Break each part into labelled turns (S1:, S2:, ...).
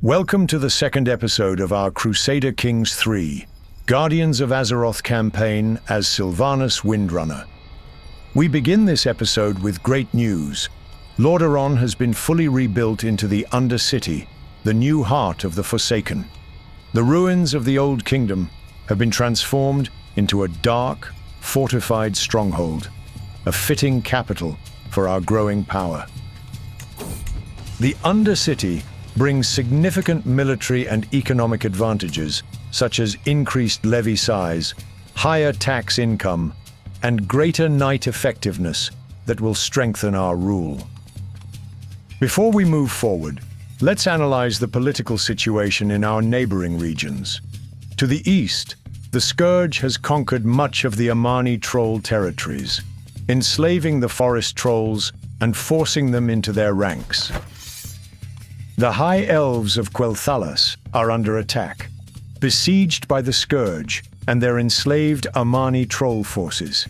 S1: Welcome to the second episode of our Crusader Kings 3, Guardians of Azeroth campaign as Sylvanas Windrunner. We begin this episode with great news. Lordaeron has been fully rebuilt into the Undercity, the new heart of the Forsaken. The ruins of the Old Kingdom have been transformed into a dark, fortified stronghold, a fitting capital for our growing power. The Undercity brings significant military and economic advantages, such as increased levy size, higher tax income, and greater knight effectiveness that will strengthen our rule. Before we move forward, let's analyze the political situation in our neighboring regions. To the east, the Scourge has conquered much of the Amani troll territories, enslaving the forest trolls and forcing them into their ranks. The High Elves of Quel'Thalas are under attack, besieged by the Scourge and their enslaved Amani troll forces.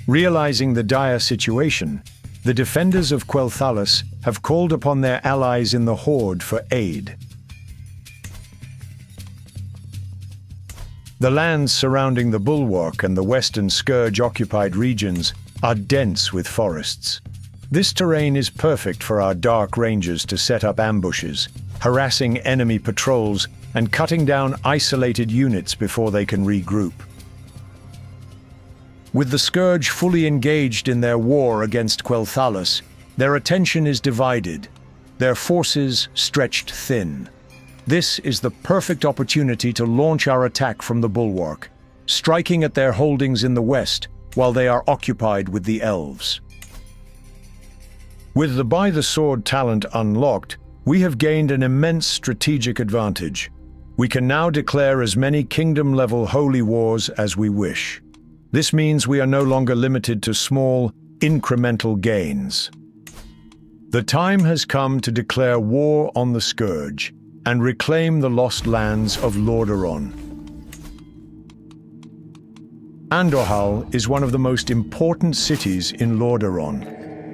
S1: Realizing the dire situation, the defenders of Quel'Thalas have called upon their allies in the Horde for aid. The lands surrounding the Bulwark and the western Scourge-occupied regions are dense with forests. This terrain is perfect for our dark rangers to set up ambushes, harassing enemy patrols and cutting down isolated units before they can regroup. With the Scourge fully engaged in their war against Quel'Thalas, their attention is divided, their forces stretched thin. This is the perfect opportunity to launch our attack from the Bulwark, striking at their holdings in the west while they are occupied with the Elves. With the By the Sword talent unlocked, we have gained an immense strategic advantage. We can now declare as many kingdom-level holy wars as we wish. This means we are no longer limited to small, incremental gains. The time has come to declare war on the Scourge and reclaim the lost lands of Lordaeron. Andorhal is one of the most important cities in Lordaeron,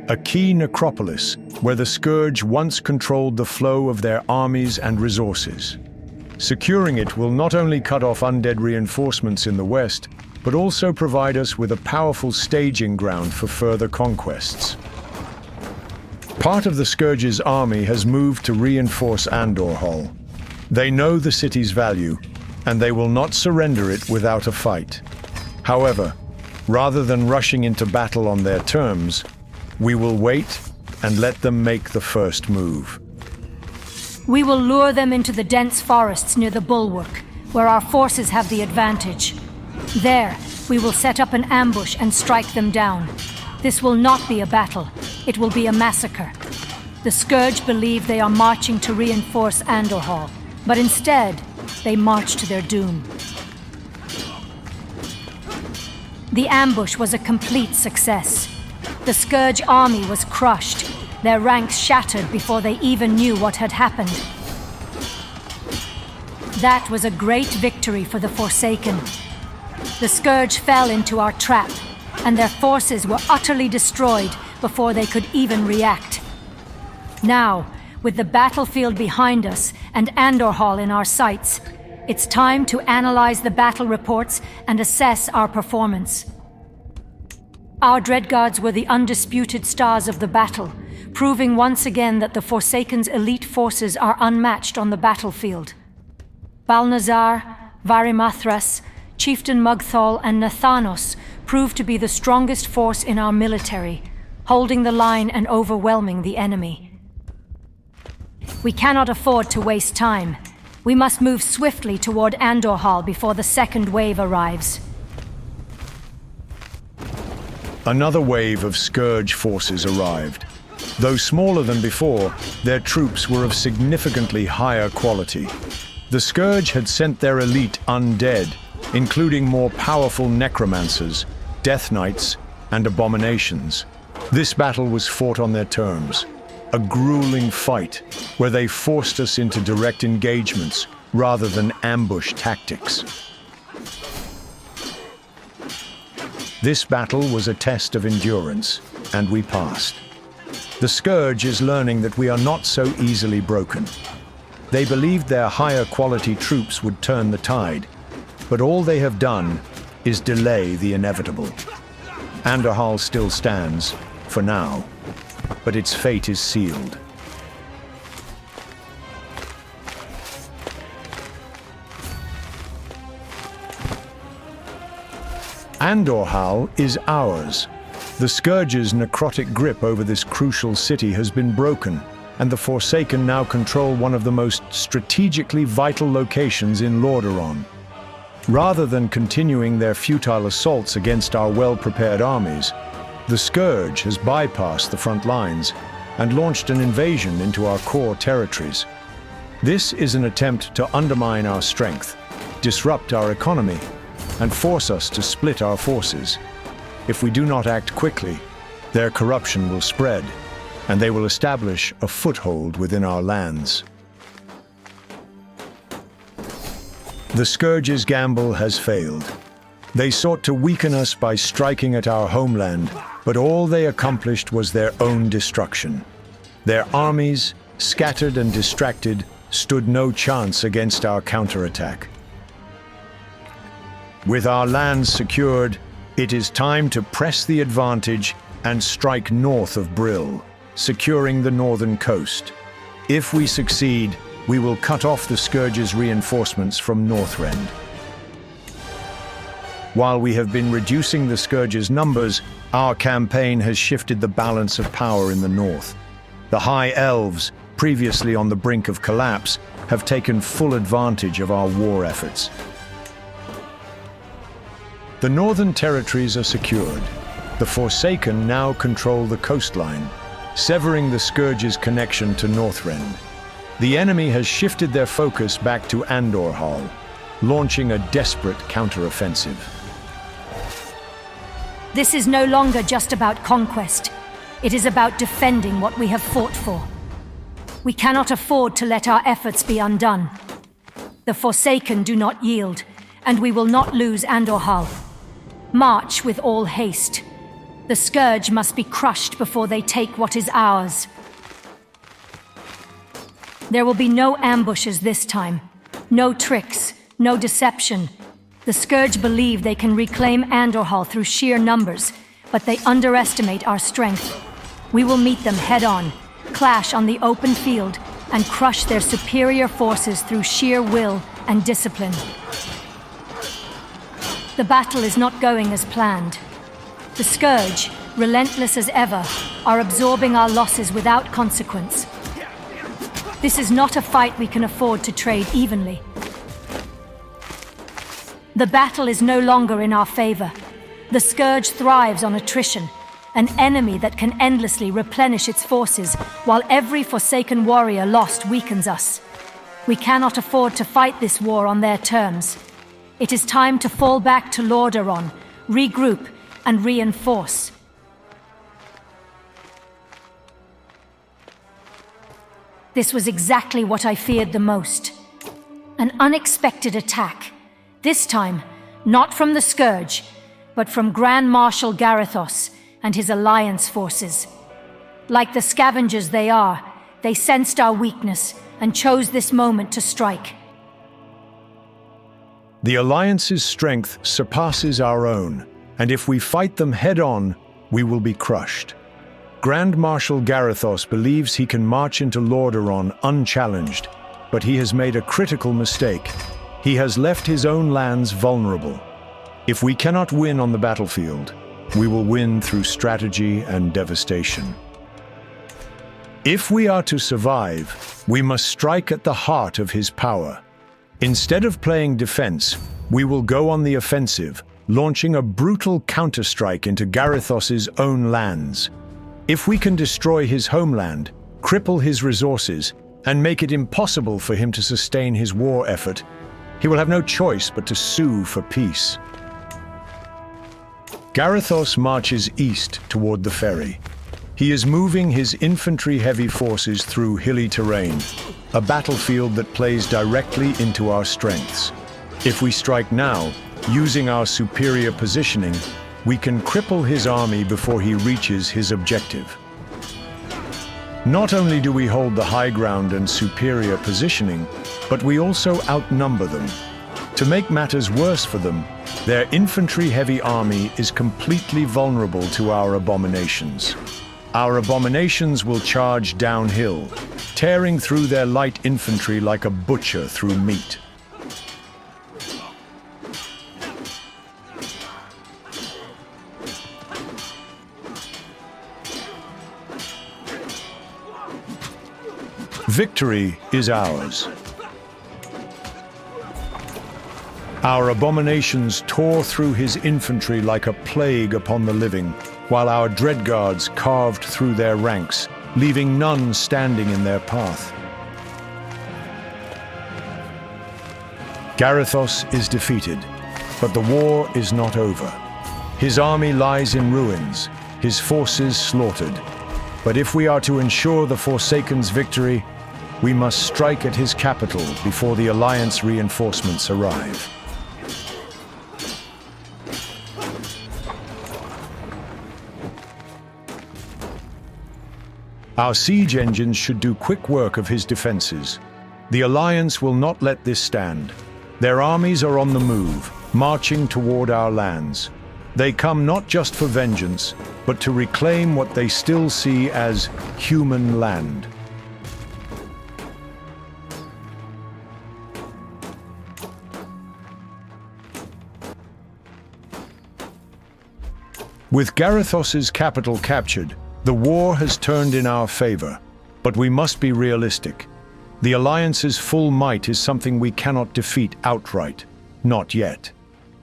S1: a key necropolis where the Scourge once controlled the flow of their armies and resources. Securing it will not only cut off undead reinforcements in the west, but also provide us with a powerful staging ground for further conquests. Part of the Scourge's army has moved to reinforce Andorhal. They know the city's value, and they will not surrender it without a fight. However, rather than rushing into battle on their terms, we will wait and let them make the first move.
S2: We will lure them into the dense forests near the Bulwark, where our forces have the advantage. There, we will set up an ambush and strike them down. This will not be a battle, it will be a massacre. The Scourge believe they are marching to reinforce Andorhal, but instead, they march to their doom. The ambush was a complete success. The Scourge army was crushed, their ranks shattered before they even knew what had happened. That was a great victory for the Forsaken. The Scourge fell into our trap, and their forces were utterly destroyed before they could even react. Now, with the battlefield behind us and Andorhal in our sights, it's time to analyze the battle reports and assess our performance. Our Dreadguards were the undisputed stars of the battle, proving once again that the Forsaken's elite forces are unmatched on the battlefield. Balnazar, Varimathras, Chieftain Mugthal, and Nathanos proved to be the strongest force in our military, holding the line and overwhelming the enemy. We cannot afford to waste time. We must move swiftly toward Andorhal before the second wave arrives.
S1: Another wave of Scourge forces arrived. Though smaller than before, their troops were of significantly higher quality. The Scourge had sent their elite undead, including more powerful necromancers, death knights, and abominations. This battle was fought on their terms, a grueling fight where they forced us into direct engagements rather than ambush tactics. This battle was a test of endurance, and we passed. The Scourge is learning that we are not so easily broken. They believed their higher quality troops would turn the tide, but all they have done is delay the inevitable. Andorhal still stands, for now, but its fate is sealed. Andorhal is ours. The Scourge's necrotic grip over this crucial city has been broken, and the Forsaken now control one of the most strategically vital locations in Lordaeron. Rather than continuing their futile assaults against our well-prepared armies, the Scourge has bypassed the front lines and launched an invasion into our core territories. This is an attempt to undermine our strength, disrupt our economy, and force us to split our forces. If we do not act quickly, their corruption will spread, and they will establish a foothold within our lands. The Scourge's gamble has failed. They sought to weaken us by striking at our homeland, but all they accomplished was their own destruction. Their armies, scattered and distracted, stood no chance against our counterattack. With our lands secured, it is time to press the advantage and strike north of Brill, securing the northern coast. If we succeed, we will cut off the Scourge's reinforcements from Northrend. While we have been reducing the Scourge's numbers, our campaign has shifted the balance of power in the north. The High Elves, previously on the brink of collapse, have taken full advantage of our war efforts. The northern territories are secured. The Forsaken now control the coastline, severing the Scourge's connection to Northrend. The enemy has shifted their focus back to Andorhal, launching a desperate counteroffensive.
S2: This is no longer just about conquest. It is about defending what we have fought for. We cannot afford to let our efforts be undone. The Forsaken do not yield, and we will not lose Andorhal. March with all haste. The Scourge must be crushed before they take what is ours. There will be no ambushes this time. No tricks, no deception. The Scourge believe they can reclaim Andorhal through sheer numbers, but they underestimate our strength. We will meet them head-on, clash on the open field, and crush their superior forces through sheer will and discipline. The battle is not going as planned. The Scourge, relentless as ever, are absorbing our losses without consequence. This is not a fight we can afford to trade evenly. The battle is no longer in our favor. The Scourge thrives on attrition, an enemy that can endlessly replenish its forces, while every Forsaken warrior lost weakens us. We cannot afford to fight this war on their terms. It is time to fall back to Lordaeron, regroup, and reinforce. This was exactly what I feared the most. An unexpected attack. This time, not from the Scourge, but from Grand Marshal Garithos and his alliance forces. Like the scavengers they are, they sensed our weakness and chose this moment to strike.
S1: The Alliance's strength surpasses our own, and if we fight them head-on, we will be crushed. Grand Marshal Garithos believes he can march into Lordaeron unchallenged, but he has made a critical mistake. He has left his own lands vulnerable. If we cannot win on the battlefield, we will win through strategy and devastation. If we are to survive, we must strike at the heart of his power. Instead of playing defense, we will go on the offensive, launching a brutal counterstrike into Garithos's own lands. If we can destroy his homeland, cripple his resources, and make it impossible for him to sustain his war effort, he will have no choice but to sue for peace. Garithos marches east toward the ferry. He is moving his infantry-heavy forces through hilly terrain, a battlefield that plays directly into our strengths. If we strike now, using our superior positioning, we can cripple his army before he reaches his objective. Not only do we hold the high ground and superior positioning, but we also outnumber them. To make matters worse for them, their infantry-heavy army is completely vulnerable to our abominations. Our abominations will charge downhill, tearing through their light infantry like a butcher through meat. Victory is ours. Our abominations tore through his infantry like a plague upon the living, while our dreadguards carved through their ranks, leaving none standing in their path. Garithos is defeated, but the war is not over. His army lies in ruins, his forces slaughtered. But if we are to ensure the Forsaken's victory, we must strike at his capital before the Alliance reinforcements arrive. Our siege engines should do quick work of his defenses. The Alliance will not let this stand. Their armies are on the move, marching toward our lands. They come not just for vengeance, but to reclaim what they still see as human land. With Garithos's capital captured, the war has turned in our favor, but we must be realistic. The Alliance's full might is something we cannot defeat outright. Not yet.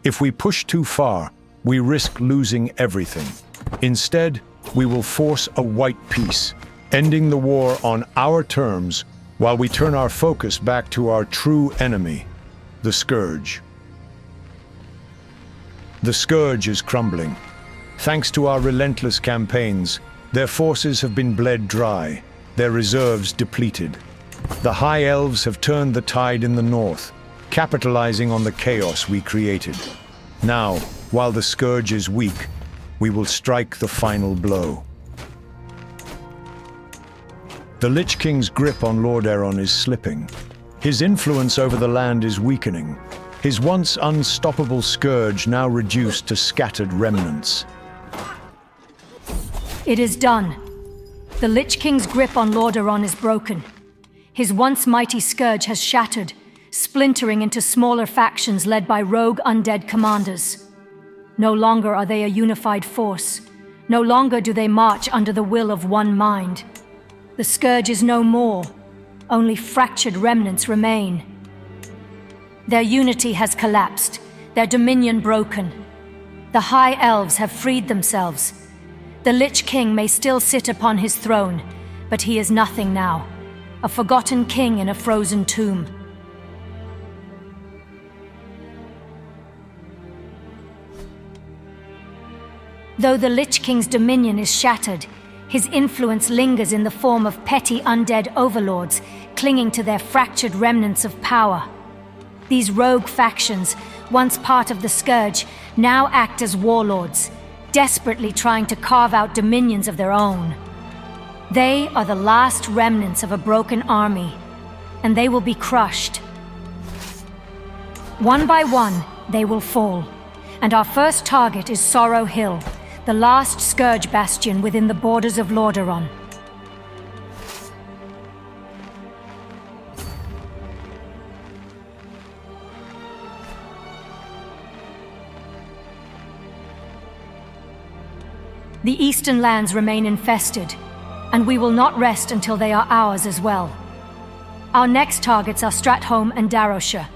S1: If we push too far, we risk losing everything. Instead, we will force a white peace, ending the war on our terms while we turn our focus back to our true enemy, the Scourge. The Scourge is crumbling. Thanks to our relentless campaigns, their forces have been bled dry, their reserves depleted. The High Elves have turned the tide in the north, capitalizing on the chaos we created. Now, while the Scourge is weak, we will strike the final blow. The Lich King's grip on Lordaeron is slipping. His influence over the land is weakening. His once unstoppable Scourge now reduced to scattered remnants.
S2: It is done. The Lich King's grip on Lordaeron is broken. His once mighty Scourge has shattered, splintering into smaller factions led by rogue undead commanders. No longer are they a unified force. No longer do they march under the will of one mind. The Scourge is no more. Only fractured remnants remain. Their unity has collapsed, their dominion broken. The High Elves have freed themselves. The Lich King may still sit upon his throne, but he is nothing now. A forgotten king in a frozen tomb. Though the Lich King's dominion is shattered, his influence lingers in the form of petty undead overlords clinging to their fractured remnants of power. These rogue factions, once part of the Scourge, now act as warlords, desperately trying to carve out dominions of their own. They are the last remnants of a broken army, and they will be crushed. One by one, they will fall, and our first target is Sorrow Hill, the last Scourge bastion within the borders of Lordaeron. The eastern lands remain infested, and we will not rest until they are ours as well. Our next targets are Stratholme and Darrowshire.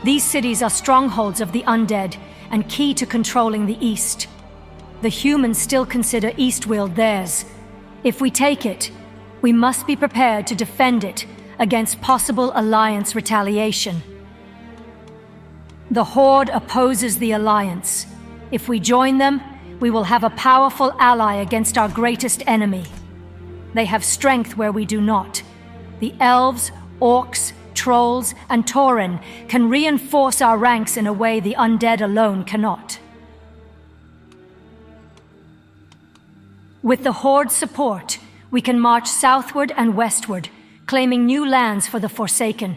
S2: These cities are strongholds of the undead and key to controlling the east. The humans still consider Eastweald theirs. If we take it, we must be prepared to defend it against possible Alliance retaliation. The Horde opposes the Alliance. If we join them, we will have a powerful ally against our greatest enemy. They have strength where we do not. The elves, orcs, trolls, and tauren can reinforce our ranks in a way the undead alone cannot. With the Horde's support, we can march southward and westward, claiming new lands for the Forsaken.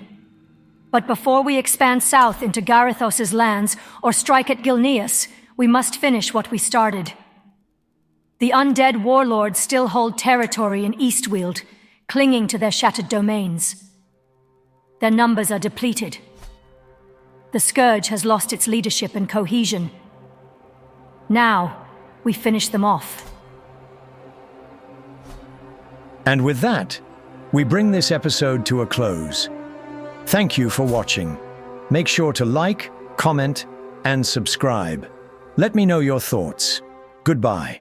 S2: But before we expand south into Garithos' lands or strike at Gilneas, we must finish what we started. The undead warlords still hold territory in Eastweald, clinging to their shattered domains. Their numbers are depleted. The Scourge has lost its leadership and cohesion. Now, we finish them off.
S1: And with that, we bring this episode to a close. Thank you for watching. Make sure to like, comment, and subscribe. Let me know your thoughts. Goodbye.